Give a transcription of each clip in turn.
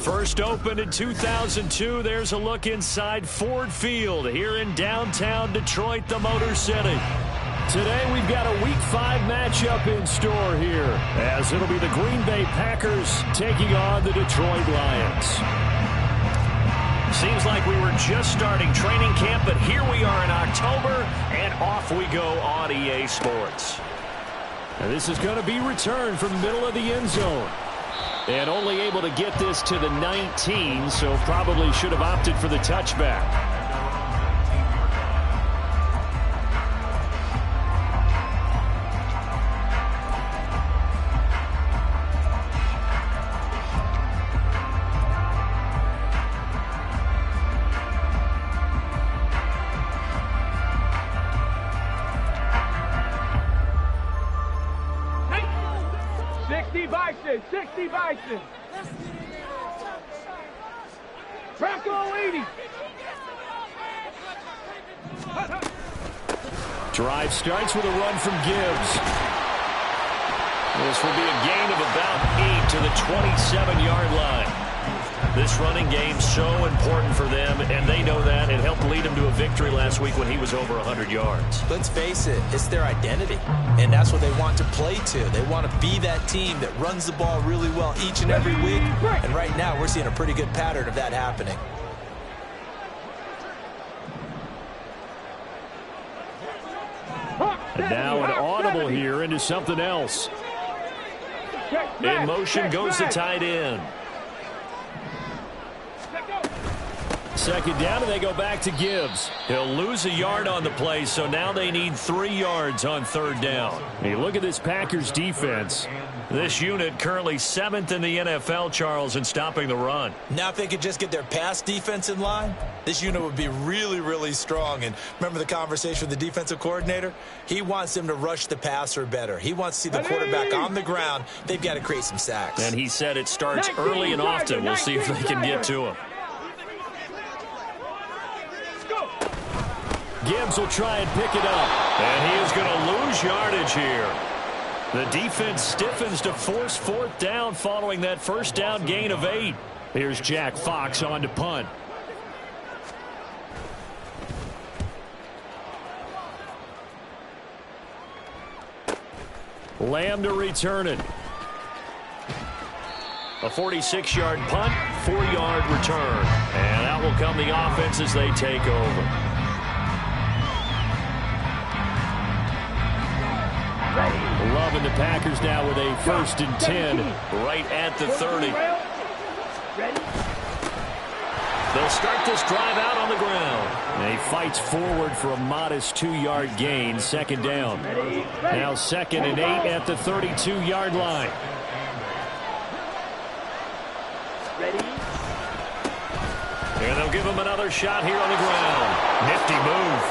First opened in 2002. There's a look inside Ford Field here in downtown Detroit, the Motor City. Today we've got a Week 5 matchup in store here, as it'll be the Green Bay Packers taking on the Detroit Lions. Seems like we were just starting training camp, but here we are in October, and off we go on EA Sports. And this is going to be returned from the middle of the end zone. And only able to get this to the 19, so probably should have opted for the touchback. 60 Bison. Bronco 80. Drive starts with a run from Gibbs. This will be a gain of about 8 to the 27-yard line. This running game so important for them, and they know that. It helped lead them to a victory last week when he was over 100 yards. Let's face it, it's their identity, and that's what they want to play to. They want to be that team that runs the ball really well each and every week, and right now we're seeing a pretty good pattern of that happening. And now an audible here into something else. In motion goes the tight end. Second down, and they go back to Gibbs. He'll lose a yard on the play, so now they need 3 yards on third down. Hey, look at this Packers defense. This unit currently 7th in the NFL, Charles, in stopping the run. Now if they could just get their pass defense in line, this unit would be really, really strong. And remember the conversation with the defensive coordinator? He wants them to rush the passer better. He wants to see the quarterback on the ground. They've got to create some sacks. And he said it starts early and often. We'll see if they can get to him. Gibbs will try and pick it up. And he is going to lose yardage here. The defense stiffens to force fourth down following that first down gain of 8. Here's Jack Fox on to punt. Lamb to return it. A 46-yard punt, 4-yard return. And that will come the offense as they take over. Loving the Packers now with a 1st and 10 right at the 30. They'll start this drive out on the ground. And he fights forward for a modest 2-yard gain, second down. Now 2nd and 8 at the 32-yard line. And they'll give him another shot here on the ground. Nifty move.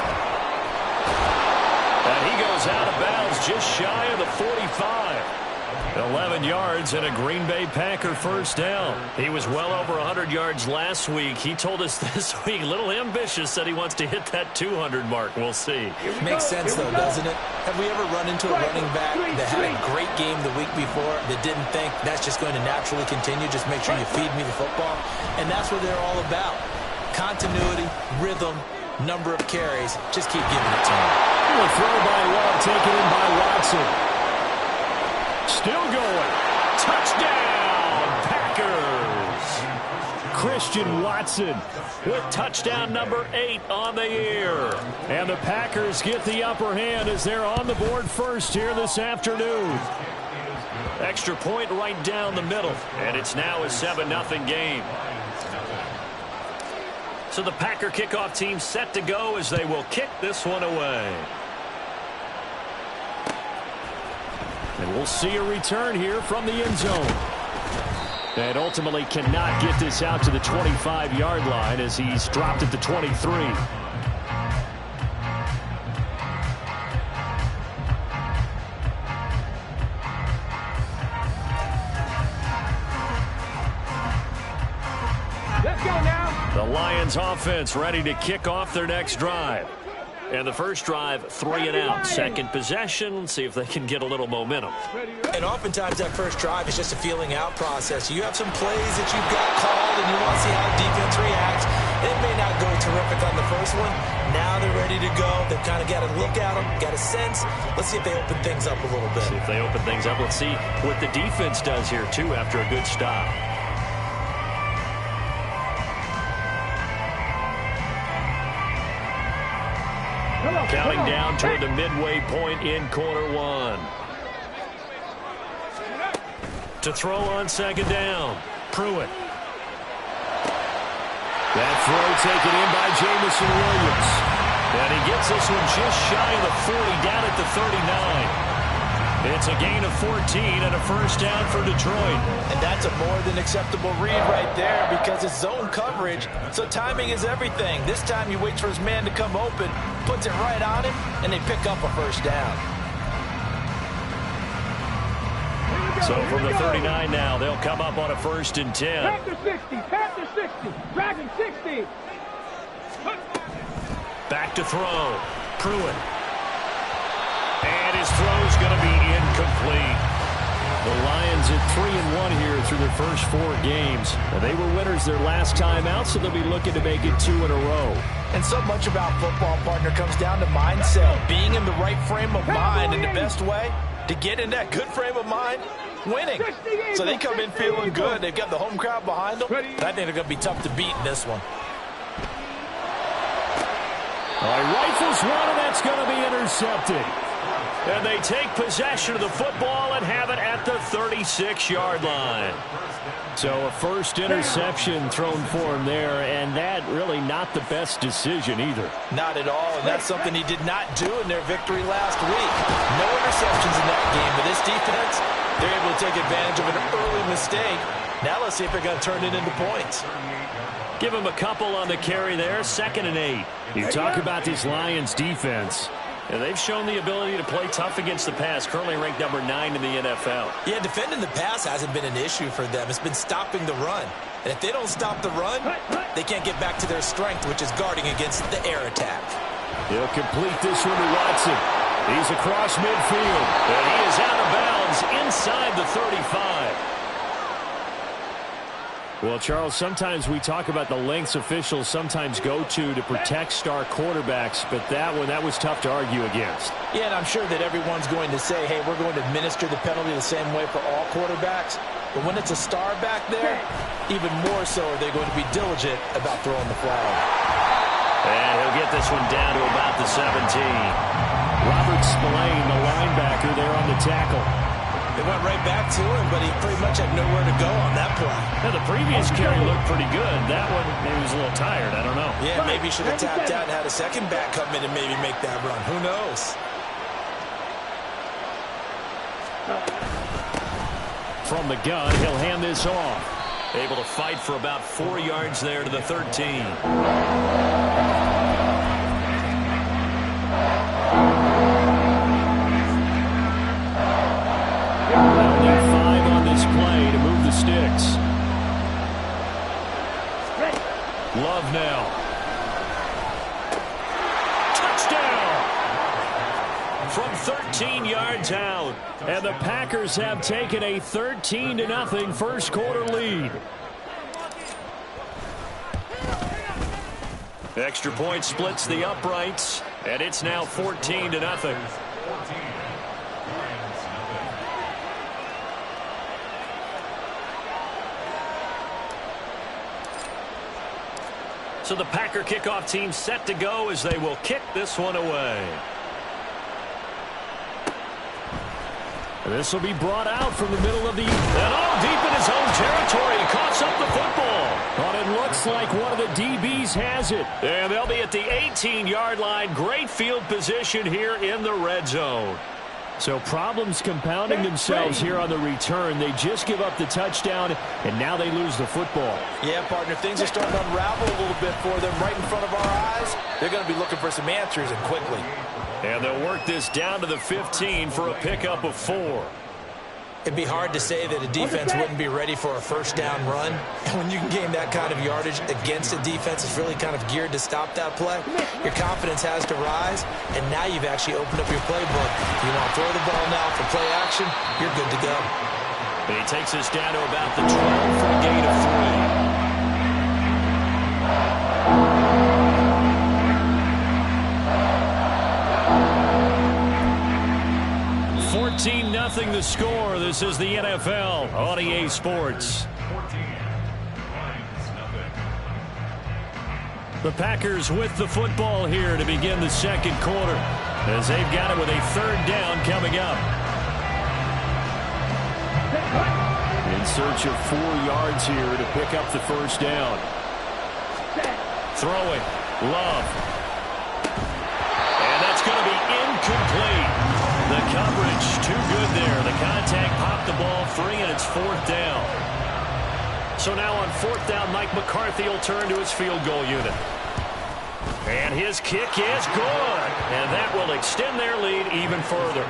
And he goes out of bounds just shy of the 45. 11 yards and a Green Bay Packer first down. He was well over 100 yards last week. He told us this week, a little ambitious, said he wants to hit that 200 mark. We'll see. Makes sense, though, doesn't it? Have we ever run into a running back that had a great game the week before that didn't think that's just going to naturally continue? Just make sure you feed me the football. And that's what they're all about. Continuity, rhythm, number of carries. Just keep giving it to him. A throw by Love, taken in by Watson. Still going. Touchdown, Packers. Christian Watson with touchdown number 8 on the year. And the Packers get the upper hand as they're on the board first here this afternoon. Extra point right down the middle. And it's now a 7-0 game. So the Packer kickoff team set to go as they will kick this one away. And we'll see a return here from the end zone. And ultimately cannot get this out to the 25-yard line as he's dropped at the 23. Let's go now. The Lions offense ready to kick off their next drive. And the first drive, 3 and out. Second possession, see if they can get a little momentum. And oftentimes that first drive is just a feeling out process. You have some plays that you've got called and you want to see how the defense reacts. It may not go terrific on the first one. Now they're ready to go. They've kind of got a look at them, got a sense. Let's see if they open things up a little bit. See if they open things up. Let's see what the defense does here, too, after a good stop. Counting down toward the midway point in quarter one. To throw on second down, Pruitt. That throw taken in by Jamison Williams. And he gets this one just shy of the 40, down at the 39. It's a gain of 14 and a first down for Detroit. And that's a more than acceptable read right there because it's zone coverage, so timing is everything. This time he waits for his man to come open, puts it right on him, and they pick up a first down. So from the 39 now, they'll come up on a 1st and 10. Panther 60, Panther 60, Dragon 60. Back to throw, Pruitt. And his throw's going to be incomplete. The Lions at 3-1 here through their first 4 games. Now, they were winners their last time out, so they'll be looking to make it 2 in a row. And so much about football, partner, comes down to mindset. Being in the right frame of mind, and the best way to get in that good frame of mind, winning. So they come in feeling good. They've got the home crowd behind them. I think they're going to be tough to beat in this one. All right, rifles one, and that's going to be intercepted. And they take possession of the football and have it at the 36-yard line. So a first interception thrown for him there, and that really not the best decision either. Not at all, and that's something he did not do in their victory last week. No interceptions in that game, but this defense, they're able to take advantage of an early mistake. Now let's see if they're going to turn it into points. Give him a couple on the carry there, 2nd and 8. You talk about this Lions defense. And they've shown the ability to play tough against the pass, currently ranked number 9 in the NFL. Yeah, defending the pass hasn't been an issue for them. It's been stopping the run. And if they don't stop the run, they can't get back to their strength, which is guarding against the air attack. He'll complete this one to Watson. He's across midfield. And he is out of bounds inside the 35. Well, Charles, sometimes we talk about the lengths officials sometimes go to protect star quarterbacks, but that was tough to argue against. Yeah, and I'm sure that everyone's going to say, hey, we're going to administer the penalty the same way for all quarterbacks. But when it's a star back there, even more so are they going to be diligent about throwing the flag. And he'll get this one down to about the 17. Robert Spillane, the linebacker, there on the tackle. They went right back to him, but he pretty much had nowhere to go on that play. Now, the previous carry looked pretty good. That one, maybe he was a little tired. I don't know. Yeah, maybe he should have tapped out and had a second back come in and maybe make that run. Who knows? From the gun, he'll hand this off. Able to fight for about 4 yards there to the 13. Play to move the sticks. Love now. Touchdown! From 13 yards out. And the Packers have taken a 13-0 first quarter lead. Extra point splits the uprights, and it's now 14-0. So the Packer kickoff team set to go as they will kick this one away. And this will be brought out from the middle of the... And all deep in his own territory. He coughs up the football. But it looks like one of the DBs has it. And they'll be at the 18-yard line. Great field position here in the red zone. So problems compounding themselves here on the return. They just give up the touchdown, and now they lose the football. Yeah, partner, things are starting to unravel a little bit for them right in front of our eyes. They're going to be looking for some answers, and quickly. And they'll work this down to the 15 for a pickup of 4. It'd be hard to say that a defense wouldn't be ready for a first down run. And when you can gain that kind of yardage against a defense that's really kind of geared to stop that play, your confidence has to rise, and now you've actually opened up your playbook. If you want to throw the ball now for play action, you're good to go. He takes us down to about the 12 for a gain of 3. keeping the score. This is the NFL on EA Sports. The Packers with the football here to begin the second quarter, as they've got it with a third down coming up. In search of 4 yards here to pick up the first down. Throwing. Love. And that's going to be incomplete. The coverage too good there. The contact popped the ball free, and it's fourth down. So now on fourth down, Mike McCarthy will turn to his field goal unit. And his kick is good. And that will extend their lead even further.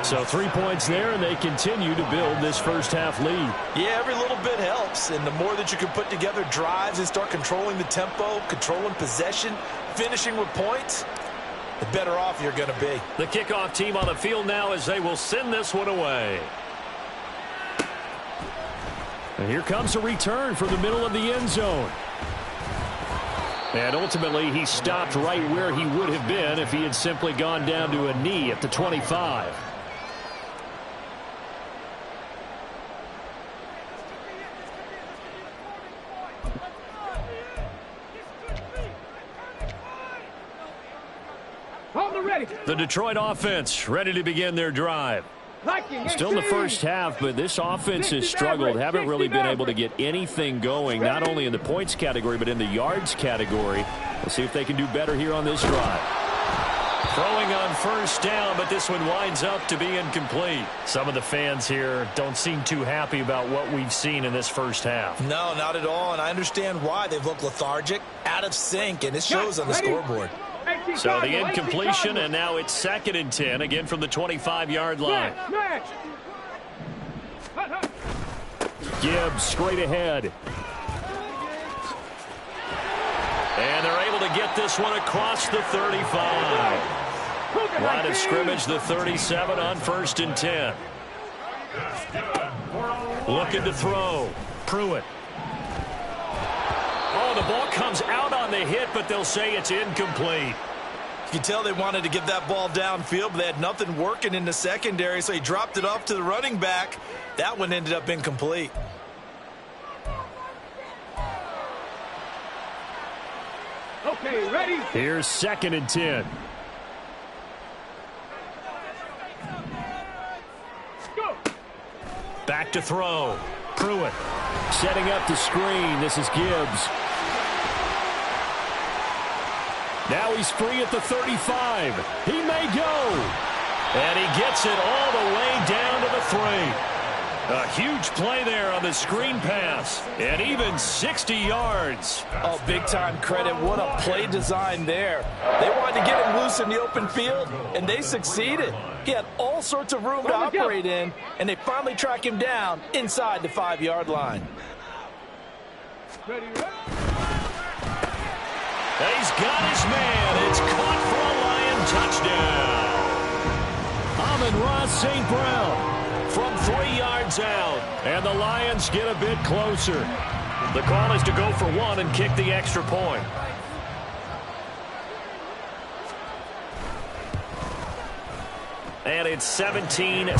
So 3 points there, and they continue to build this first half lead. Yeah, every little bit helps. And the more that you can put together drives and start controlling the tempo, controlling possession, finishing with points, the better off you're going to be. The kickoff team on the field now as they will send this one away. And here comes a return from the middle of the end zone. And ultimately, he stopped right where he would have been if he had simply gone down to a knee at the 25. The Detroit offense ready to begin their drive. Still in the first half, but this offense has struggled. Haven't really been able to get anything going, not only in the points category, but in the yards category. We'll see if they can do better here on this drive. Throwing on first down, but this one winds up to be incomplete. Some of the fans here don't seem too happy about what we've seen in this first half. No, not at all, and I understand why. They've looked lethargic, out of sync, and it shows on the scoreboard. So the incompletion, and now it's 2nd and 10, again from the 25-yard line. Gibbs straight ahead. And they're able to get this one across the 35. Line of scrimmage, the 37 on 1st and 10. Looking to throw. Pruitt. Oh, the ball comes out on the hit, but they'll say it's incomplete. You can tell they wanted to get that ball downfield, but they had nothing working in the secondary, so he dropped it off to the running back. That one ended up incomplete. Okay, ready? Here's 2nd and 10. Go. Back to throw. Pruitt setting up the screen. This is Gibbs. Now he's free at the 35. He may go. And he gets it all the way down to the 3. A huge play there on the screen pass. And even 60 yards. Oh, big-time credit. What a play design there. They wanted to get him loose in the open field, and they succeeded. He had all sorts of room to operate in, and they finally track him down inside the 5-yard line. Ready, He's got his man. It's caught for a Lion touchdown. Amon-Ra St. Brown from 3 yards out. And the Lions get a bit closer. The call is to go for 1 and kick the extra point. And it's 17-7.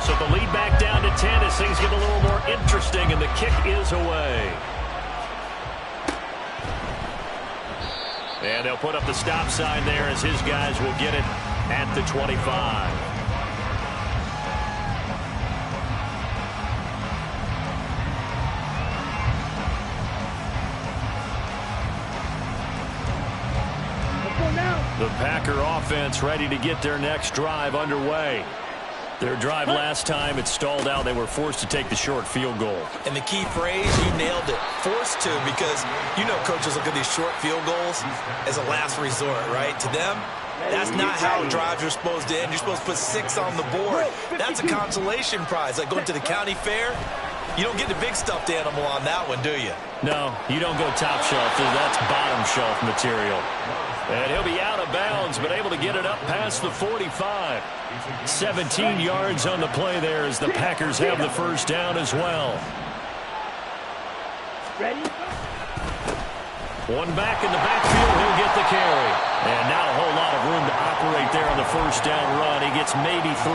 So the lead back down to 10 as things get a little more interesting, and the kick is away. And they'll put up the stop sign there as his guys will get it at the 25. The Packer offense ready to get their next drive underway. Their drive last time, it stalled out. They were forced to take the short field goal. And the key phrase, you nailed it. Forced to, because you know coaches look at these short field goals as a last resort, right? To them, that's not how drives are supposed to end. You're supposed to put 6 on the board. That's a consolation prize. Like going to the county fair, you don't get the big stuffed animal on that one, do you? No, you don't go top shelf. That's bottom shelf material. And he'll be out of bounds, but able to get it up past the 45. 17 yards on the play there as the Packers have the first down as well. Ready? One back in the backfield, he'll get the carry. And not a whole lot of room to operate there on the first down run. He gets maybe 3.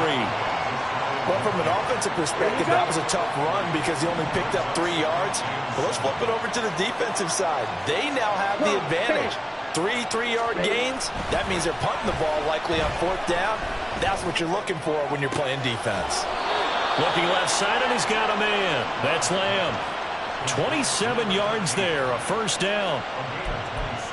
Well, from an offensive perspective, that was a tough run because he only picked up 3 yards. But let's flip it over to the defensive side. They now have the advantage. 3 3-yard gains. That means they're punting the ball likely on 4th down. That's what you're looking for when you're playing defense. Looking left side, and he's got a man. That's Lamb. 27 yards there, a first down.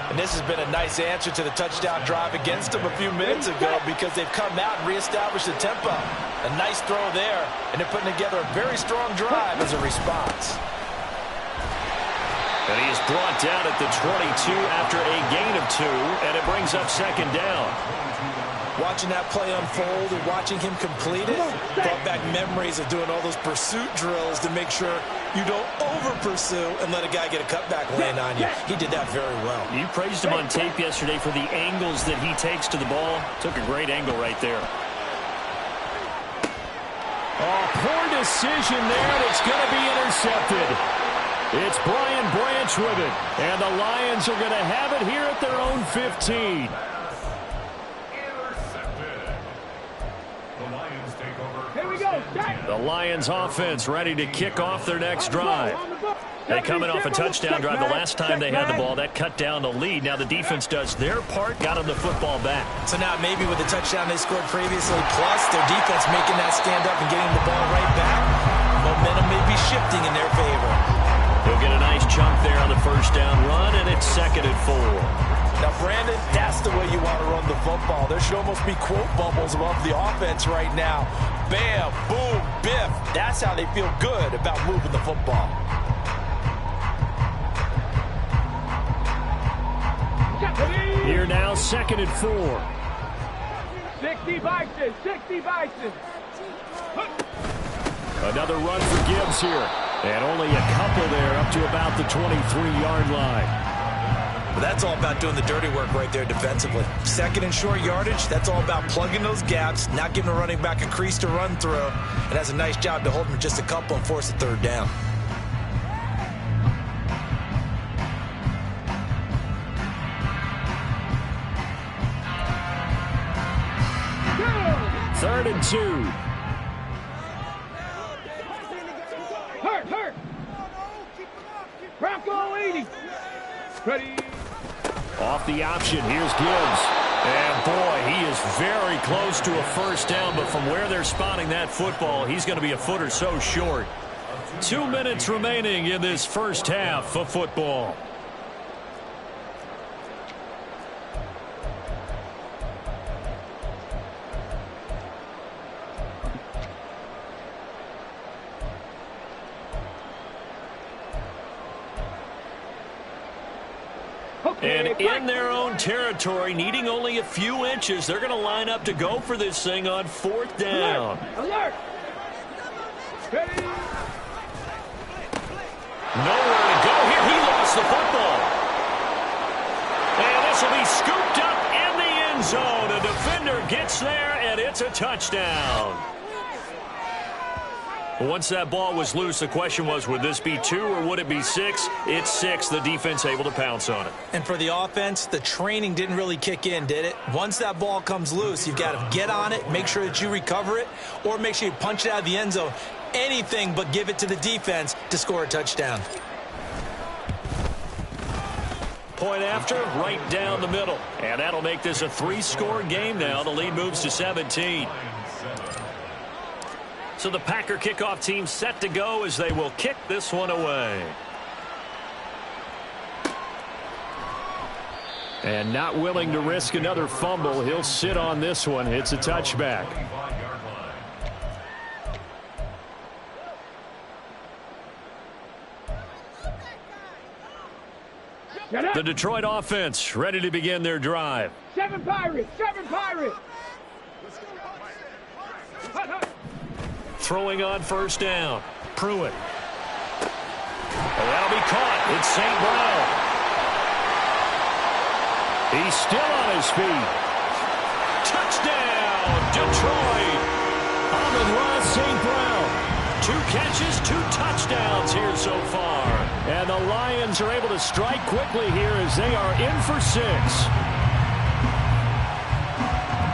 And this has been a nice answer to the touchdown drive against them a few minutes ago because they've come out and reestablished the tempo. A nice throw there, and they're putting together a very strong drive as a response. And he is brought down at the 22 after a gain of 2, and it brings up second down. Watching that play unfold and watching him complete it brought back memories of doing all those pursuit drills to make sure you don't over-pursue and let a guy get a cutback lane on you. He did that very well. You praised him on tape yesterday for the angles that he takes to the ball. Took a great angle right there. Oh, poor decision there, and it's going to be intercepted. It's Brian Branch with it, and the Lions are going to have it here at their own 15. The Lions offense ready to kick off their next drive. They coming off a touchdown drive the last time they had the ball. That cut down the lead. Now the defense does their part, got them the football back. So now maybe with the touchdown they scored previously, plus their defense making that stand up and getting the ball right back, momentum may be shifting in their favor. He'll get a nice chunk there on the first down run, and it's 2nd and 4. Now, Brandon, that's the way you want to run the football. There should almost be quote bubbles above the offense right now. Bam, boom, biff. That's how they feel good about moving the football. Here now, 2nd and 4. 60 Bison, 60 Bison. Another run for Gibbs here. And only a couple there up to about the 23-yard line. But that's all about doing the dirty work right there defensively. 2nd and short yardage, that's all about plugging those gaps, not giving a running back a crease to run through. It has a nice job to hold him just a couple and force a 3rd down. Third and 2. Hurt. Bronco 80. Ready. Off the option, here's Gibbs. And boy, he is very close to a first down, but from where they're spotting that football, he's going to be a foot or so short. 2 minutes remaining in this first half of football. And in their own territory, needing only a few inches, they're going to line up to go for this thing on 4th down. Alert! Ready? Nowhere to go here. He lost the football. And this will be scooped up in the end zone. A defender gets there, and it's a touchdown. Once that ball was loose, the question was, would this be 2 or would it be 6? It's 6. The defense able to pounce on it. And for the offense, the training didn't really kick in, did it? Once that ball comes loose, you've got to get on it, make sure that you recover it, or make sure you punch it out of the end zone. Anything but give it to the defense to score a touchdown. Point after, right down the middle. And that'll make this a 3-score game now. The lead moves to 17. So the Packer kickoff team set to go as they will kick this one away. And not willing to risk another fumble, he'll sit on this one. It's a touchback. The Detroit offense ready to begin their drive. 7 Pirates, 7 Pirates. Throwing on first down. Pruitt. That'll be caught. It's St. Brown. He's still on his feet. Touchdown, Detroit. Amon-Ra St. Brown. 2 catches, 2 touchdowns here so far. And the Lions are able to strike quickly here as they are in for 6.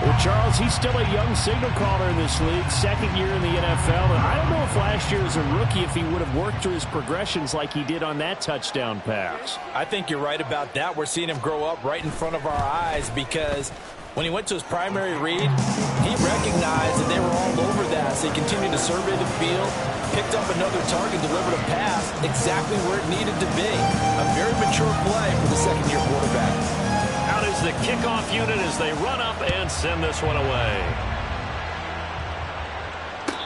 Well, Charles, he's still a young signal caller in this league, second year in the NFL. And I don't know if last year as a rookie, if he would have worked through his progressions like he did on that touchdown pass. I think you're right about that. We're seeing him grow up right in front of our eyes because when he went to his primary read, he recognized that they were all over that. So he continued to survey the field, picked up another target, delivered a pass exactly where it needed to be. A very mature play for the second-year quarterback. Out is the kickoff unit as they run up and send this one away.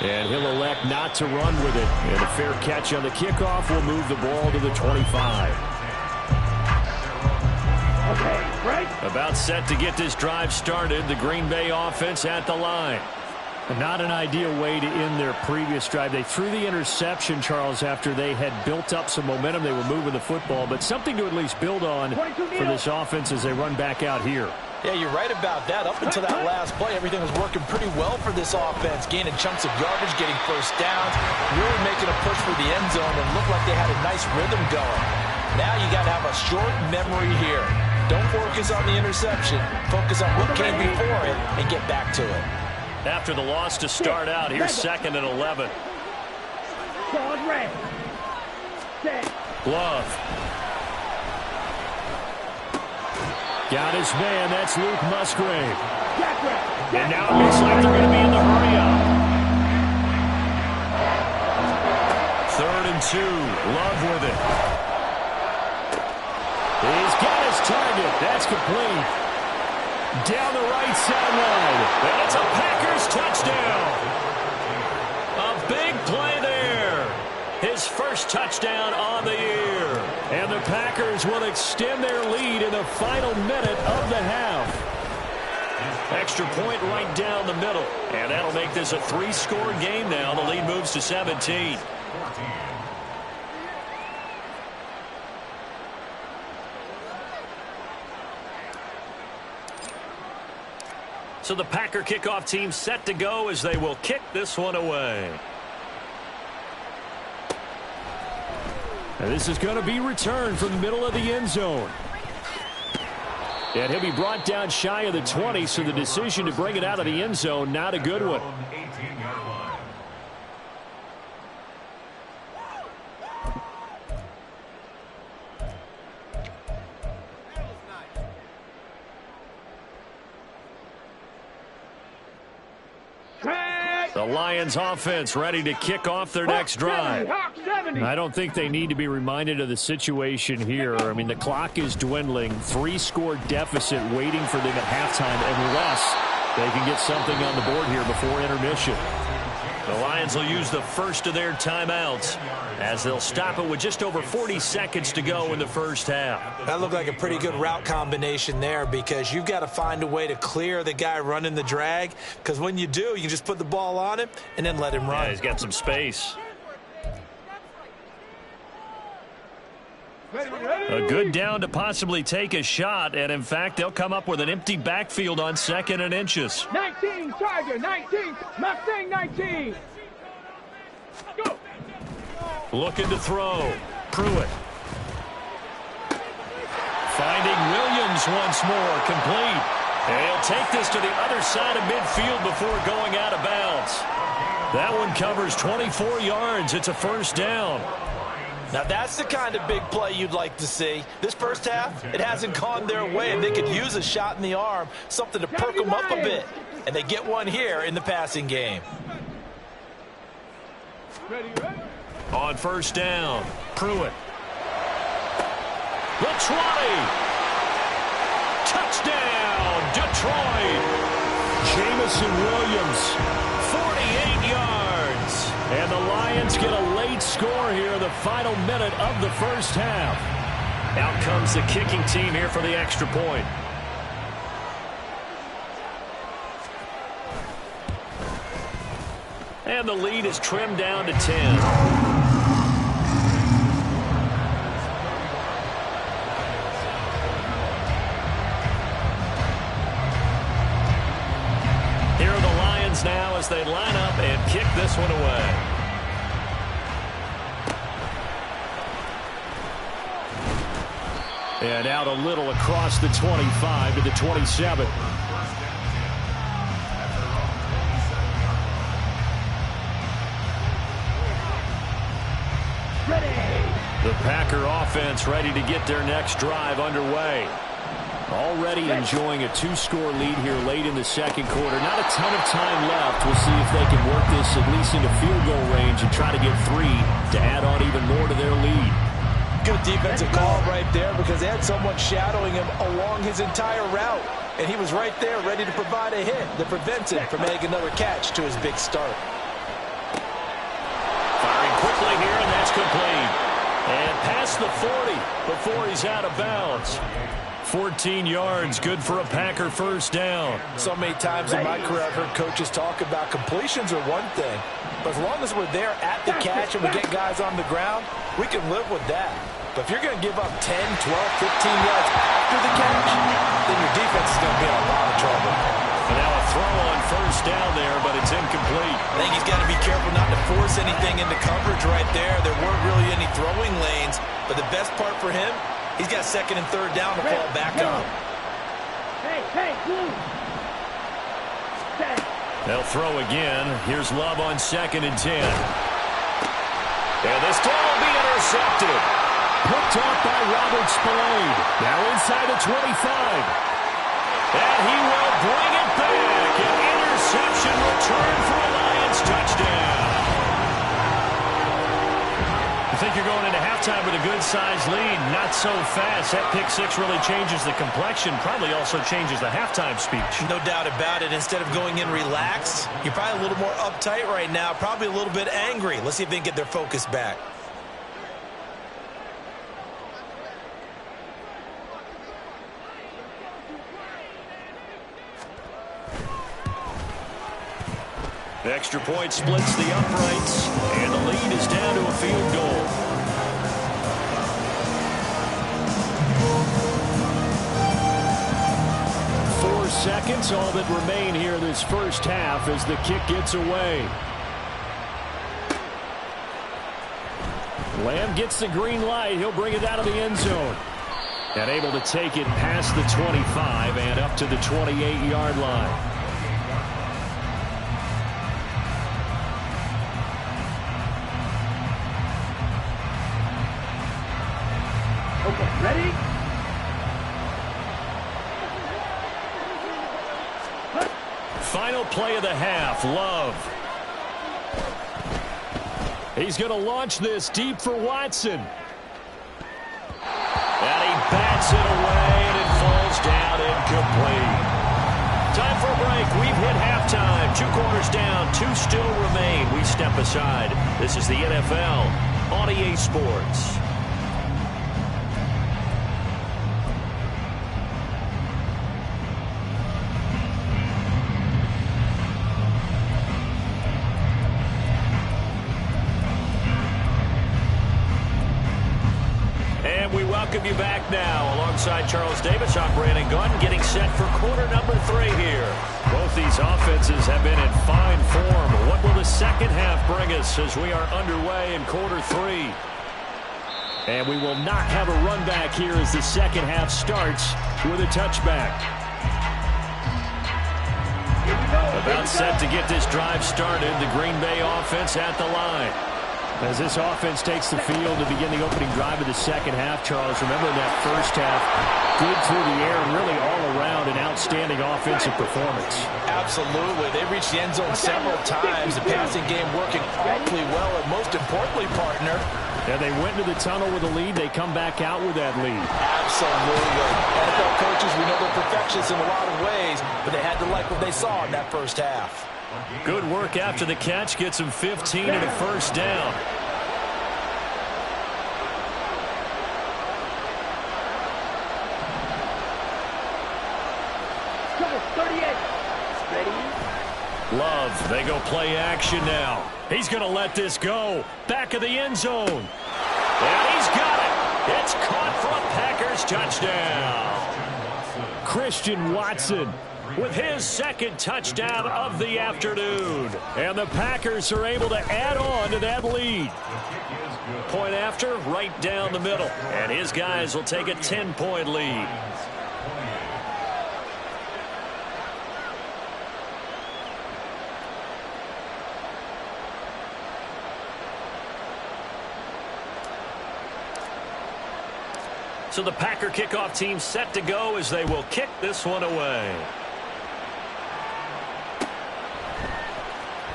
And he'll elect not to run with it. And a fair catch on the kickoff will move the ball to the 25. Okay, right? About set to get this drive started. The Green Bay offense at the line. Not an ideal way to end their previous drive. They threw the interception, Charles, after they had built up some momentum. They were moving the football, but something to at least build on for this offense as they run back out here. Yeah, you're right about that. Up until that last play, everything was working pretty well for this offense, gaining chunks of yardage, getting first downs, really making a push for the end zone, and looked like they had a nice rhythm going. Now you got to have a short memory here. Don't focus on the interception. Focus on what came before it and get back to it. After the loss to start out, here's 2nd and 11. Glove. Got his man. That's Luke Musgrave. And now it looks like they're going to be in the hurry-up. 3rd and 2. Love with it. He's got his target. That's complete. Down the right sideline. And it's a Packers touchdown. A big play there. His first touchdown on the year. And the Packers will extend their lead in the final minute of the half. Extra point right down the middle. And that'll make this a 3-score game now. The lead moves to 17. So the Packer kickoff team set to go as they will kick this one away. And this is going to be returned from the middle of the end zone. And he'll be brought down shy of the 20, so the decision to bring it out of the end zone, not a good one. The Lions offense ready to kick off their next drive. I don't think they need to be reminded of the situation here. I mean, the clock is dwindling. 3-score deficit waiting for them at halftime unless they can get something on the board here before intermission. The Lions will use the first of their timeouts as they'll stop it with just over 40 seconds to go in the first half. That looked like a pretty good route combination there because you've got to find a way to clear the guy running the drag because when you do, you can just put the ball on him and then let him run. Yeah, he's got some space. A good down to possibly take a shot, and in fact, they'll come up with an empty backfield on 2nd and inches. 19, Charger, 19, Mustang 19. Go. Looking to throw. Pruitt. Finding Williams once more, complete. And he'll take this to the other side of midfield before going out of bounds. That one covers 24 yards. It's a first down. Now, that's the kind of big play you'd like to see. This first half, it hasn't gone their way, and they could use a shot in the arm, something to perk them up a bit. And they get one here in the passing game. On first down, Pruitt. The 20. Touchdown, Detroit. Jamison Williams, 48 yards. And the Lions get a late score here in the final minute of the first half. Out comes the kicking team here for the extra point. And the lead is trimmed down to 10. Here are the Lions now as they line up and kick this one away. And out a little across the 25 to the 27. The Packer offense ready to get their next drive underway. Already enjoying a 2-score lead here late in the second quarter. Not a ton of time left. We'll see if they can work this at least into field goal range and try to get 3 to add on even more to their lead. Good defensive call right there because they had someone shadowing him along his entire route. And he was right there ready to provide a hit that prevents him from making another catch to his big start. Firing quickly here, and that's complete. And past the 40 before he's out of bounds. 14 yards, good for a Packer first down. So many times in my career I've heard coaches talk about completions are one thing. But as long as we're there at the catch and we get guys on the ground, we can live with that. But if you're going to give up 10, 12, 15 yards after the catch, then your defense is going to be in a lot of trouble. And now a throw on first down there, but it's incomplete. I think he's got to be careful not to force anything into coverage right there. There weren't really any throwing lanes. But the best part for him, he's got second and third down to fall back on. They'll throw again. Here's Love on 2nd and 10. And this ball will be intercepted. Picked off by Robert Spillane. Now inside the 25. And he will bring it back. An interception return for a Lions touchdown. I think you're going into halftime with a good-sized lead. Not so fast. That pick six really changes the complexion. Probably also changes the halftime speech. No doubt about it. Instead of going in relaxed, you're probably a little more uptight right now. Probably a little bit angry. Let's see if they can get their focus back. The extra point splits the uprights, and the lead is down to a field goal. Four seconds, all that remain here this first half as the kick gets away. Lamb gets the green light. He'll bring it out of the end zone. And able to take it past the 25 and up to the 28-yard line. Okay, ready? Final play of the half, Love. He's going to launch this deep for Watson. And he bats it away, and it falls down incomplete. Time for a break. We've hit halftime. 2 quarters down, 2 still remain. We step aside. This is the NFL on EA Sports. Welcome you back now alongside Charles Davis. I'm Brandon Gunn getting set for quarter number 3 here. Both these offenses have been in fine form. What will the second half bring us as we are underway in quarter 3? And we will not have a run back here as the second half starts with a touchback. About set to get this drive started. The Green Bay offense at the line. As this offense takes the field to begin the opening drive of the second half, Charles, remember in that first half, good through the air and really all around an outstanding offensive performance. Absolutely. They reached the end zone several times. The passing game working awfully well, and most importantly, partner. Yeah, they went into the tunnel with a lead. They come back out with that lead. Absolutely. NFL coaches, we know they're perfectionists in a lot of ways, but they had to like what they saw in that first half. Good work after the catch. Gets him 15 and a first down. Cover 38. Ready? Love, they go play action now. He's going to let this go. Back of the end zone. And he's got it. It's caught for a Packers touchdown. Christian Watson with his second touchdown of the afternoon. And the Packers are able to add on to that lead. Point after, right down the middle. And his guys will take a 10-point lead. So the Packer kickoff team set to go as they will kick this one away.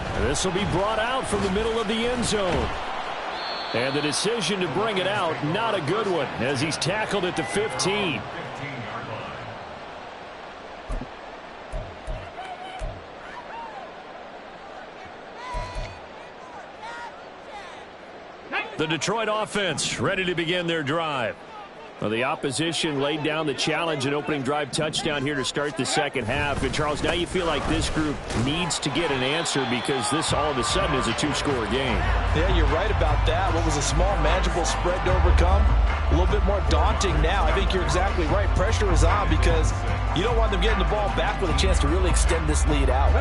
And this will be brought out from the middle of the end zone. And the decision to bring it out, not a good one, as he's tackled at the 15. The Detroit offense ready to begin their drive. Well, the opposition laid down the challenge and opening drive touchdown here to start the second half. And, Charles, now you feel like this group needs to get an answer because this all of a sudden is a two-score game. Yeah, you're right about that. What was a small, manageable spread to overcome, a little bit more daunting now. I think you're exactly right. Pressure is on because you don't want them getting the ball back with a chance to really extend this lead out.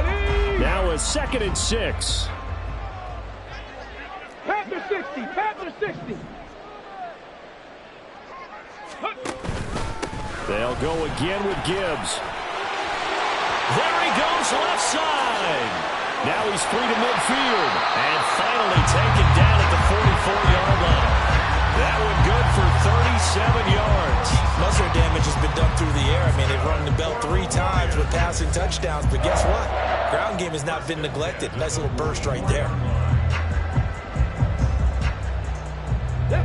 Now a 2nd and 6. Panther 60, Panther 60. They'll go again with Gibbs. There he goes left side. Now he's free to midfield. And finally taken down at the 44-yard line. That one good for 37 yards. Muzzle damage has been done through the air. I mean, they've rung the bell 3 times with passing touchdowns. But guess what? Ground game has not been neglected. Nice little burst right there.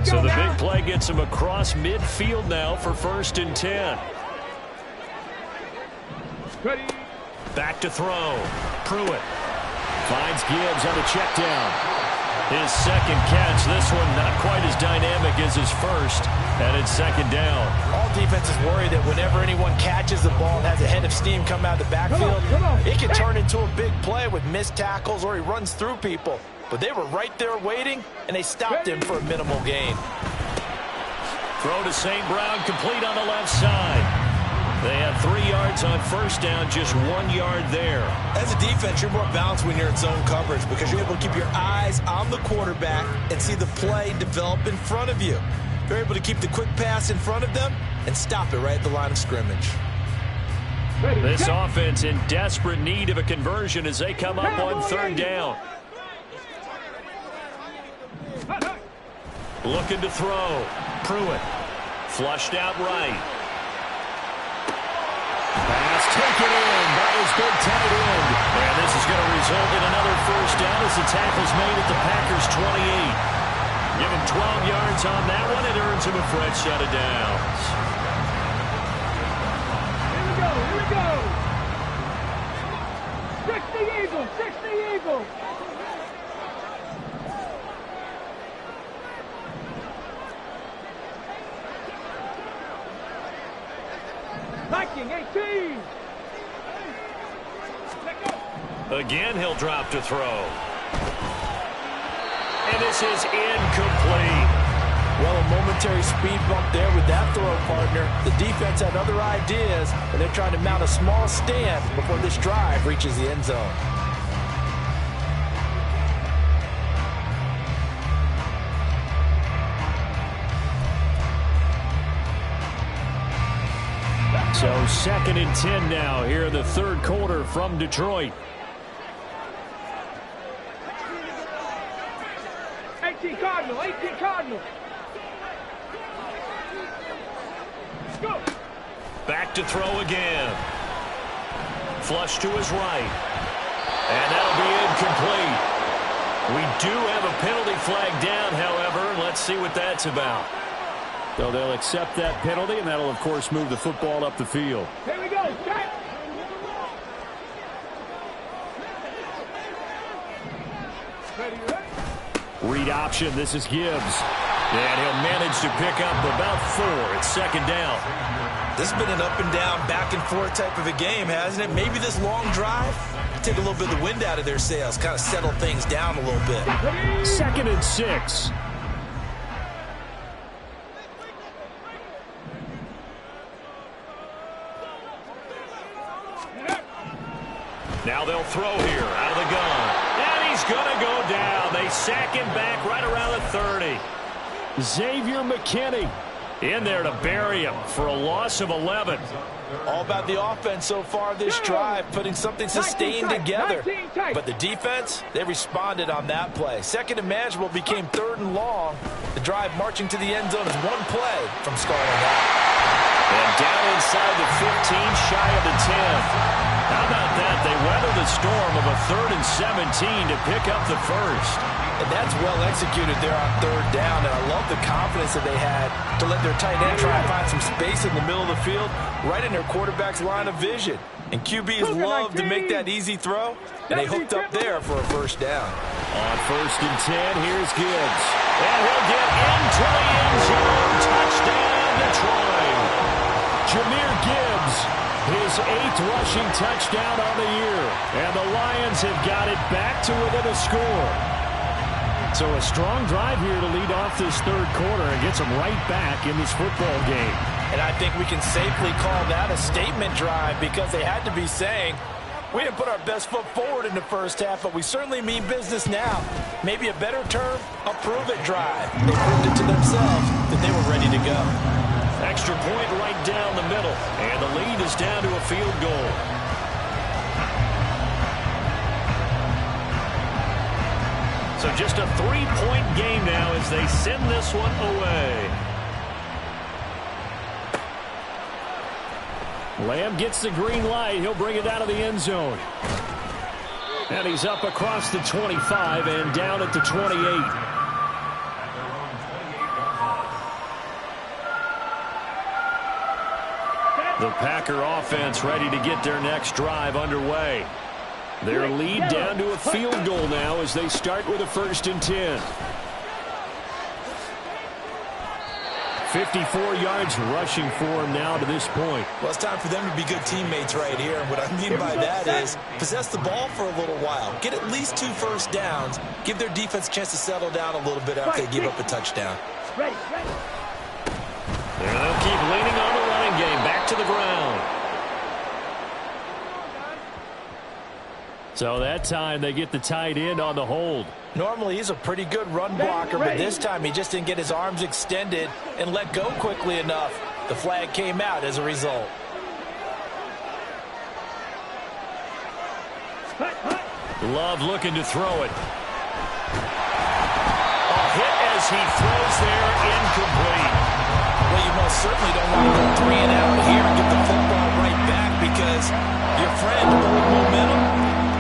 So the big play gets him across midfield now for 1st and 10. Ready. Back to throw. Pruitt finds Gibbs on the check down. His second catch. This one not quite as dynamic as his first. And it's 2nd down. All defenses worry that whenever anyone catches the ball and has a head of steam come out of the backfield, it can turn into a big play with missed tackles or he runs through people. But they were right there waiting, and they stopped him for a minimal gain. Throw to St. Brown, complete on the left side. They have 3 yards on 1st down, just 1 yard there. As a defense, you're more balanced when you're in zone coverage because you're able to keep your eyes on the quarterback and see the play develop in front of you. You're able to keep the quick pass in front of them and stop it right at the line of scrimmage. This offense in desperate need of a conversion as they come up on 3rd down. Looking to throw. Pruitt. Flushed out right. Pass taken in by his big tight end. And this is going to result in another 1st down as the tackle's made at the Packers' 28. Give him 12 yards on that one. It earns him a fresh set of downs. Here we go, here we go. 60 Eagles, 60 Eagles. Viking 18. Again, he'll drop to throw. And this is incomplete. Well, a momentary speed bump there with that throw, partner. The defense had other ideas, and they're trying to mount a small stand before this drive reaches the end zone. So 2nd and 10 now here in the 3rd quarter from Detroit. 18 Cardinal, 18 Cardinal. Go. Back to throw again. Flush to his right. And that'll be incomplete. We do have a penalty flag down, however. Let's see what that's about. So they'll accept that penalty, and that'll, of course, move the football up the field. Here we go, check. Ready, ready. Read option. This is Gibbs. And he'll manage to pick up about 4. It's 2nd down. This has been an up and down, back and forth type of a game, hasn't it? Maybe this long drive take a little bit of the wind out of their sails, kind of settle things down a little bit. 2nd and 6. They'll throw here out of the gun. And he's going to go down. They sack him back right around the 30. Xavier McKinney in there to bury him for a loss of 11. All about the offense so far this drive, putting something sustained together. But the defense, they responded on that play. Second and manageable became 3rd and long. The drive marching to the end zone is one play from scoring out. And down inside the 15, shy of the 10. How about that? They weather the storm of a 3rd and 17 to pick up the first. And that's well executed there on 3rd down. And I love the confidence that they had to let their tight end try and find some space in the middle of the field, right in their quarterback's line of vision. And QBs love to make that easy throw, and they hooked up there for a first down. On 1st and 10, here's Gibbs. And he'll get into the end zone. Touchdown, Detroit. Jahmyr Gibbs, his 8th rushing touchdown on the year. And the Lions have got it back to within a score. So a strong drive here to lead off this 3rd quarter and gets them right back in this football game. And I think we can safely call that a statement drive because they had to be saying, we didn't put our best foot forward in the first half, but we certainly mean business now. Maybe a better term, a prove-it drive. They proved it to themselves that they were ready to go. Extra point right down the middle, and the lead is down to a field goal. So just a 3-point game now as they send this one away. Lamb gets the green light. He'll bring it out of the end zone. And he's up across the 25 and down at the 28. The Packer offense ready to get their next drive underway. Their lead down to a field goal now as they start with a 1st and 10. 54 yards rushing for him now to this point. Well, it's time for them to be good teammates right here. And what I mean by that is possess the ball for a little while. Get at least 2 first downs. Give their defense a chance to settle down a little bit after they give up a touchdown. Ready. And they'll keep leaning on the running game. Back to the ground. So that time they get the tight end on the hold. Normally he's a pretty good run blocker, but this time he just didn't get his arms extended and let go quickly enough. The flag came out as a result. Love looking to throw it. A hit as he throws there, incomplete. Well, you most certainly don't want to go 3 and out here and get the football right back because your friend, old momentum,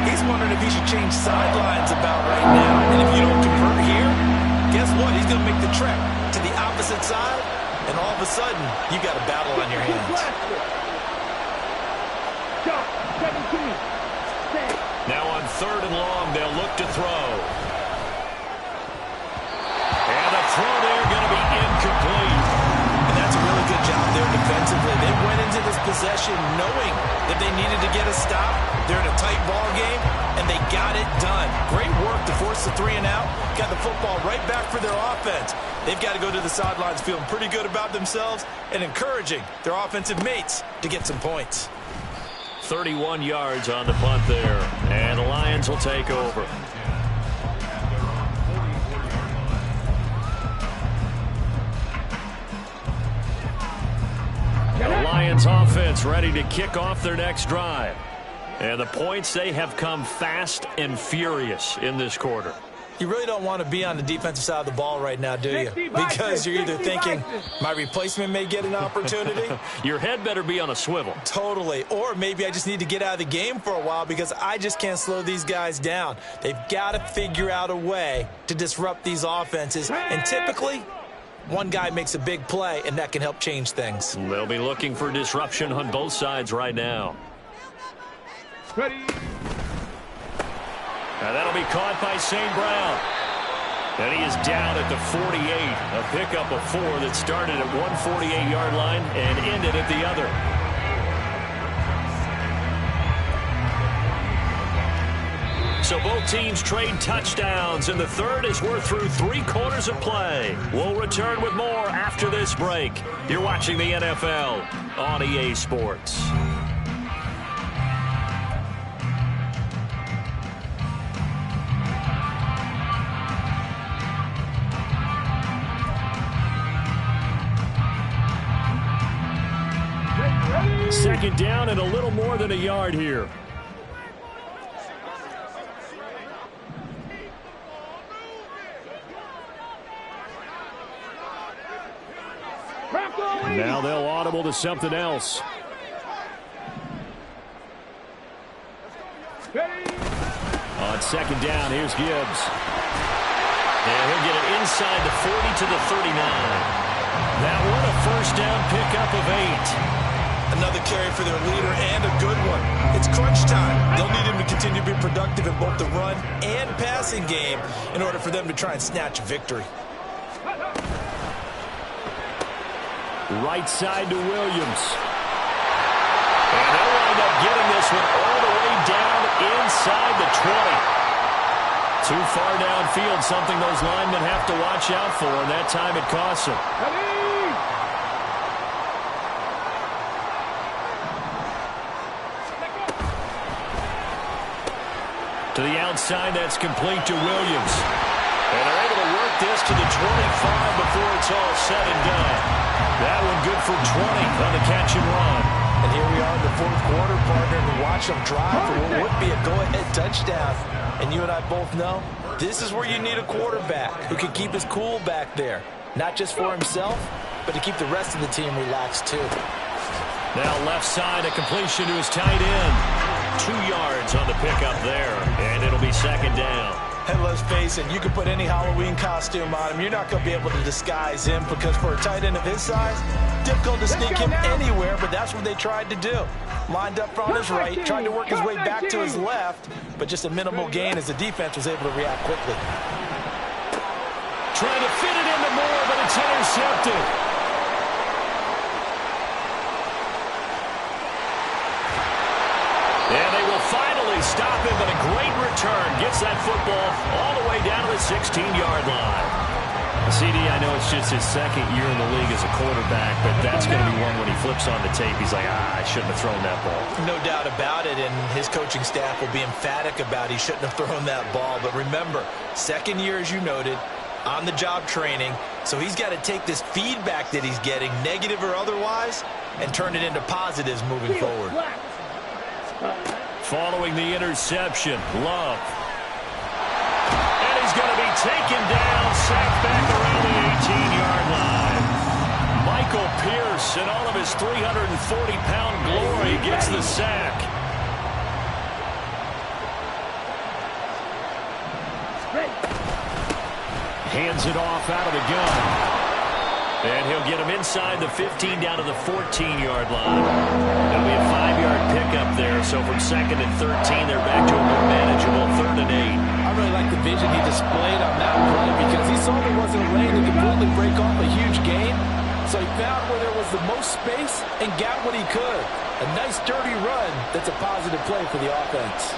he's wondering if he should change sidelines about right now. And if you don't convert here, guess what? He's going to make the trek to the opposite side, and all of a sudden, you got a battle on your hands. Now on 3rd and long, they'll look to throw. And the throw there going to be incomplete. And that's a really good job there defensively. They went into this possession knowing that they needed to get a stop. They're in a tight ball game, and they got it done. Great work to force the 3 and out. Got the football right back for their offense. They've got to go to the sidelines feeling pretty good about themselves and encouraging their offensive mates to get some points. 31 yards on the punt there, and the Lions will take over. The Lions offense ready to kick off their next drive. And the points, they have come fast and furious in this quarter. You really don't want to be on the defensive side of the ball right now, do you? Because you're either thinking, my replacement may get an opportunity. Your head better be on a swivel. Totally. Or maybe I just need to get out of the game for a while because I just can't slow these guys down. They've got to figure out a way to disrupt these offenses. And typically, one guy makes a big play, and that can help change things. They'll be looking for disruption on both sides right now. Ready. And that'll be caught by St. Brown. And he is down at the 48. A pickup of 4 that started at one 48-yard line and ended at the other. So both teams trade touchdowns, and the third as we're through 3 quarters of play. We'll return with more after this break. You're watching the NFL on EA Sports. second down and a little more than a yard here. Now they'll audible to something else. On second down, here's Gibbs. And he'll get it inside the 40 to the 39. That one, a first down pickup of 8. Another carry for their leader and a good one. It's crunch time. They'll need him to continue to be productive in both the run and passing game in order for them to try and snatch a victory. Right side to Williams. And they'll wind up getting this one all the way down inside the 20. Too far downfield, something those linemen have to watch out for, and that time it costs them. To the outside, that's complete to Williams. And they're able to work this to the 25 before it's all said and done. That one good for 20 on the catch and run. And here we are in the fourth quarter, partner, and watch them drive for what would be a go-ahead touchdown. And you and I both know this is where you need a quarterback who can keep his cool back there. Not just for himself, but to keep the rest of the team relaxed too. Now left side, a completion to his tight end. 2 yards on the pickup there, and it'll be second down. And let's face it, you can put any Halloween costume on him. You're not going to be able to disguise him because for a tight end of his size, difficult to sneak him anywhere, but that's what they tried to do. Lined up on his right, tried to work his way back to his left, but just a minimal gain as the defense was able to react quickly. Trying to fit it into Moore, but it's intercepted. And they will finally stop him, but a great return. Gets that football all the way down to the 16-yard line. CD, I know it's just his second year in the league as a quarterback, but that's going to be one when he flips on the tape. He's like, I shouldn't have thrown that ball. No doubt about it, and his coaching staff will be emphatic about he shouldn't have thrown that ball. But remember, second year, as you noted, on-the-job training, so he's got to take this feedback that he's getting, negative or otherwise, and turn it into positives moving forward. Following the interception, Love. And he's going to be taken down, sacked back around the 18-yard line. Michael Pierce, in all of his 340-pound glory, gets the sack. Hands it off out of the gun. And he'll get him inside the 15 down to the 14-yard line. That'll be a 5-yard pickup there. So from second and 13, they're back to a more manageable 3rd and 8. I really like the vision he displayed on that play because he saw there wasn't a lane to completely break off a huge gain. So he found where there was the most space and got what he could. A nice, dirty run that's a positive play for the offense.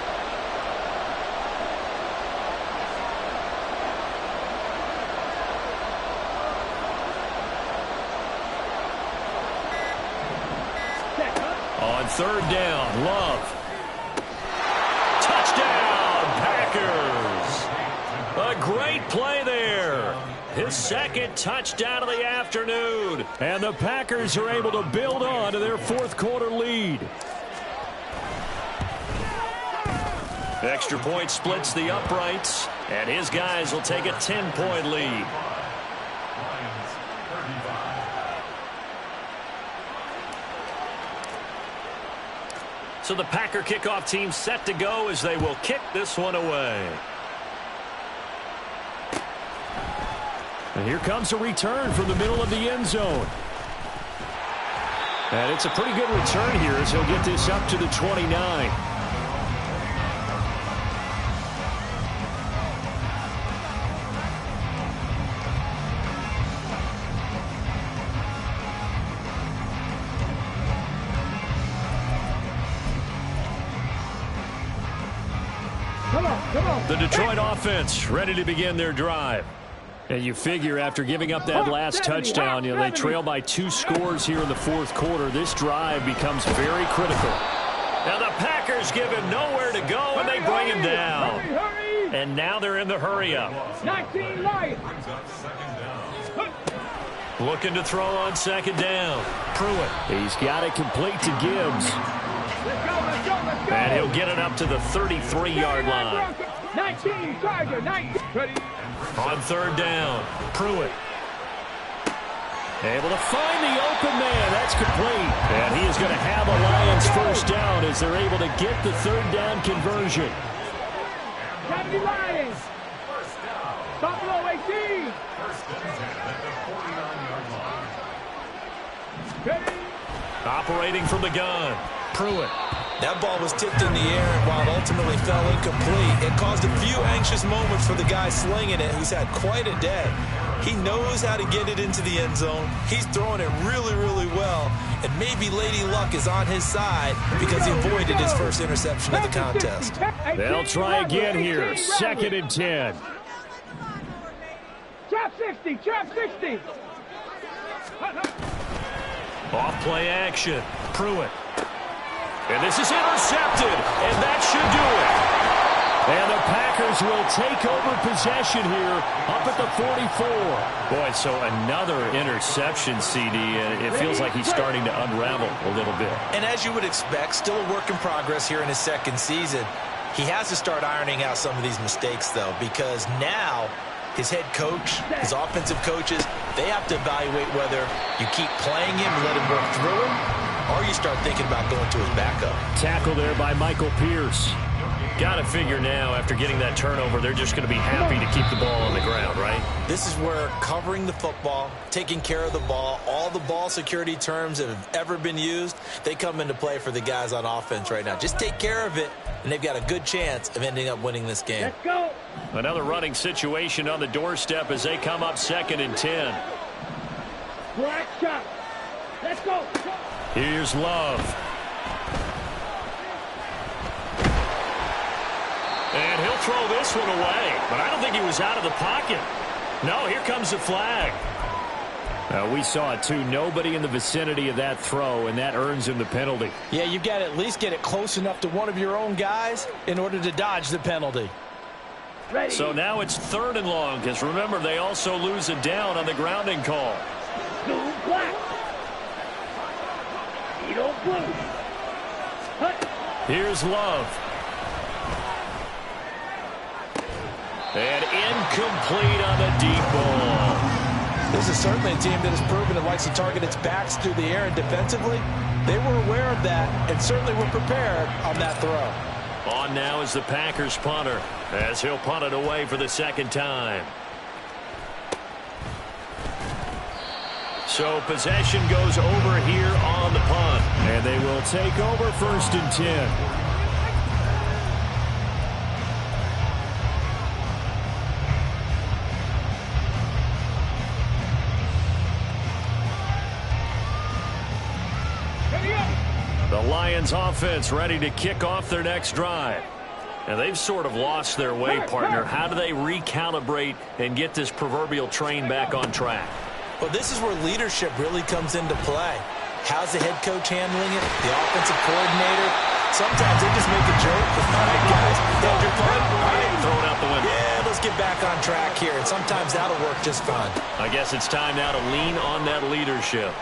On 3rd down, Love. Touchdown, Packers. A great play there. His second touchdown of the afternoon. And the Packers are able to build on to their 4th quarter lead. Extra point splits the uprights, and his guys will take a 10-point lead. So the Packer kickoff team set to go as they will kick this one away. And here comes a return from the middle of the end zone. And it's a pretty good return here as he'll get this up to the 29. The Detroit offense ready to begin their drive. And you figure after giving up that last touchdown, they trail by 2 scores here in the 4th quarter. This drive becomes very critical. Now the Packers give him nowhere to go, and they bring him down. And now they're in the hurry-up. 19 life. Looking to throw on second down. Pruitt. He's got it complete to Gibbs. And he'll get it up to the 33-yard line. 19, Charger, 19. On third down, Pruitt. Able to find the open man. That's complete. And he is going to have a Lions first down as they're able to get the third down conversion. Capital Lions. Buffalo 18. Operating from the gun, Pruitt. That ball was tipped in the air, and while it ultimately fell incomplete, it caused a few anxious moments for the guy slinging it, who's had quite a day. He knows how to get it into the end zone. He's throwing it really, really well, and maybe Lady Luck is on his side because he avoided his first interception of the contest. They'll try again here, 2nd and 10. Trap 60, trap 60. Off play action, Pruitt. And this is intercepted, and that should do it. And the Packers will take over possession here up at the 44. Boy, so another interception, CD, and it feels like he's starting to unravel a little bit. And as you would expect, still a work in progress here in his second season. He has to start ironing out some of these mistakes, though, because now his head coach, his offensive coaches, they have to evaluate whether you keep playing him and let him work through him, or you start thinking about going to his backup. Tackle there by Michael Pierce. Got to figure now, after getting that turnover, they're just going to be happy to keep the ball on the ground, right? This is where covering the football, taking care of the ball, all the ball security terms that have ever been used, they come into play for the guys on offense right now. Just take care of it, and they've got a good chance of ending up winning this game. Let's go. Another running situation on the doorstep as they come up 2nd and 10. Black shot. Let's go. Here's Love. And he'll throw this one away, but I don't think he was out of the pocket. No, here comes the flag. We saw it too. Nobody in the vicinity of that throw, and that earns him the penalty. Yeah, you've got to at least get it close enough to one of your own guys in order to dodge the penalty. Ready. So now it's 3rd and long, because remember, they also lose a down on the grounding call. Blue, black. Edo blue. Hut. Here's Love. And incomplete on the deep ball. This is certainly a team that has proven it likes to target its backs through the air, and defensively, they were aware of that and certainly were prepared on that throw. On now is the Packers punter, as he'll punt it away for the 2nd time. So possession goes over here on the punt, and they will take over 1st and 10. The Lions offense ready to kick off their next drive. And they've sort of lost their way, partner. How do they recalibrate and get this proverbial train back on track? Well, this is where leadership really comes into play. How's the head coach handling it? The offensive coordinator? Sometimes they just make a joke. All right, guys, hold your punt. All right, Throw it out the window. yeah, let's get back on track here. And sometimes that'll work just fine. I guess it's time now to lean on that leadership.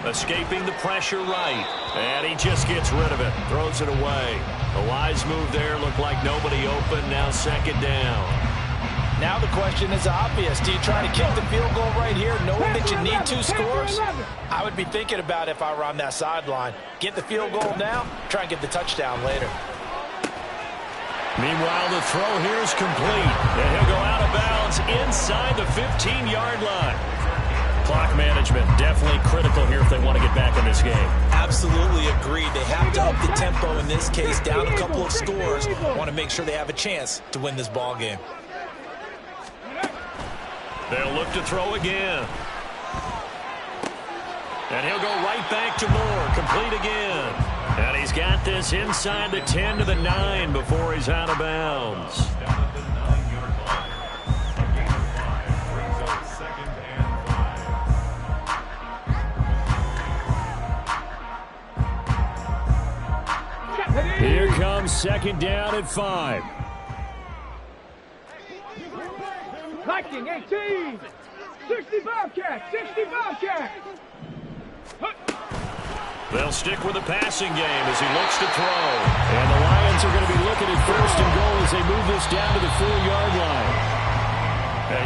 Escaping the pressure right. And he just gets rid of it. Throws it away. The wise move there. Looked like nobody open. Now 2nd down. Now the question is obvious. Do you try to kick the field goal right here knowing that you need 2 scores? I would be thinking about if I were on that sideline. Get the field goal now, try and get the touchdown later. Meanwhile, the throw here is complete. And he'll go out of bounds inside the 15-yard line. Clock management definitely critical here if they want to get back in this game. Absolutely agreed. They have to up the tempo in this case, down a couple of scores. Want to make sure they have a chance to win this ball game. They'll look to throw again. And he'll go right back to Moore. Complete again. And he's got this inside the 10 to the 9 before he's out of bounds. Here comes 2nd down at 5. Viking 18. 65 catch, 65 catch. They'll stick with the passing game as he looks to throw. And the Lions are going to be looking at 1st and goal as they move this down to the 4-yard line.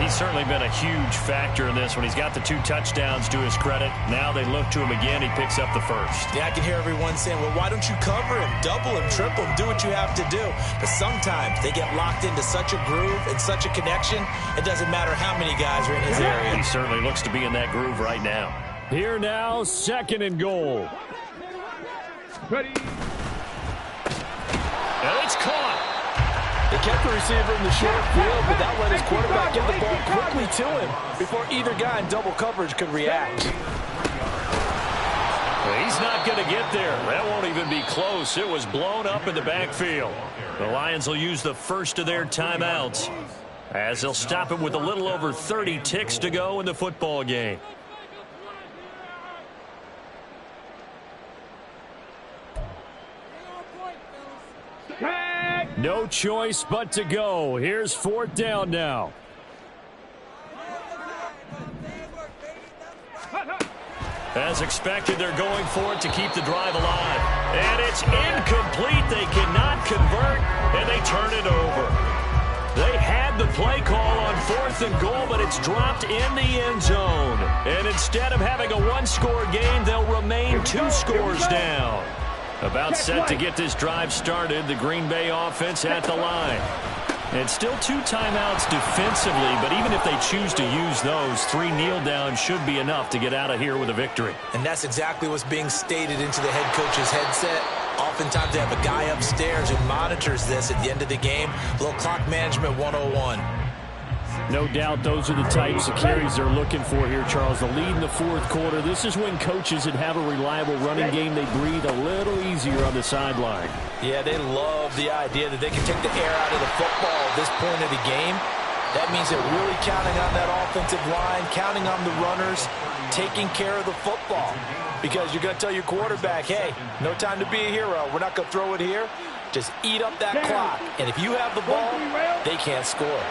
He's certainly been a huge factor in this when he's got the 2 touchdowns to his credit. Now they look to him again. He picks up the 1st. Yeah, I can hear everyone saying, well, why don't you cover him, double him, triple him, do what you have to do. But sometimes they get locked into such a groove and such a connection, it doesn't matter how many guys are in his area. He certainly looks to be in that groove right now. Here now, 2nd and goal. Ready. And it's caught. He kept the receiver in the short field, but that let his quarterback get the ball quickly to him before either guy in double coverage could react. He's not going to get there. That won't even be close. It was blown up in the backfield. The Lions will use the first of their timeouts as they'll stop it with a little over 30 ticks to go in the football game. No choice but to go. Here's 4th down now. As expected, they're going for it to keep the drive alive. And it's incomplete. They cannot convert, and they turn it over. They had the play call on 4th and goal, but it's dropped in the end zone. And instead of having a 1-score game, they'll remain 2 scores down. About set to get this drive started, the Green Bay offense at the line. And still 2 timeouts defensively, but even if they choose to use those, 3 kneel downs should be enough to get out of here with a victory. And that's exactly what's being stated into the head coach's headset. Oftentimes they have a guy upstairs who monitors this at the end of the game. A little clock management 101. No doubt those are the types of carries they're looking for here, Charles. The lead in the 4th quarter. This is when coaches that have a reliable running game, they breathe a little easier on the sideline. Yeah, they love the idea that they can take the air out of the football at this point of the game. That means they're really counting on that offensive line, counting on the runners, taking care of the football. Because you're going to tell your quarterback, hey, no time to be a hero. We're not going to throw it here. Just eat up that clock. And if you have the ball, they can't score.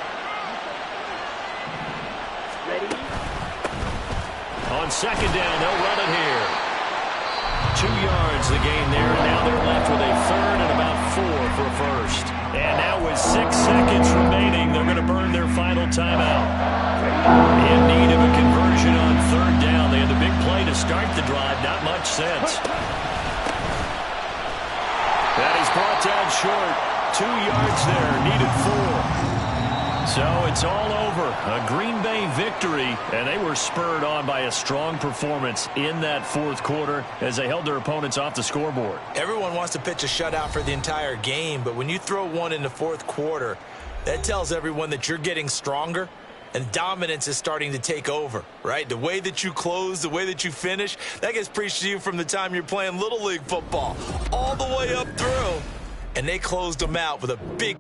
Ready. On 2nd down, they'll run it here. 2 yards the gain there, and now they're left with a 3rd and about 4 for a 1st. And now with 6 seconds remaining, they're going to burn their final timeout. In need of a conversion on 3rd down. They had the big play to start the drive, not much sense. That he's brought down short. 2 yards there, needed 4. So it's all over. A Green Bay victory, and they were spurred on by a strong performance in that 4th quarter as they held their opponents off the scoreboard. Everyone wants to pitch a shutout for the entire game, but when you throw one in the 4th quarter, that tells everyone that you're getting stronger and dominance is starting to take over, right? The way that you close, the way that you finish, that gets preached to you from the time you're playing Little League football all the way up through, and they closed them out with a big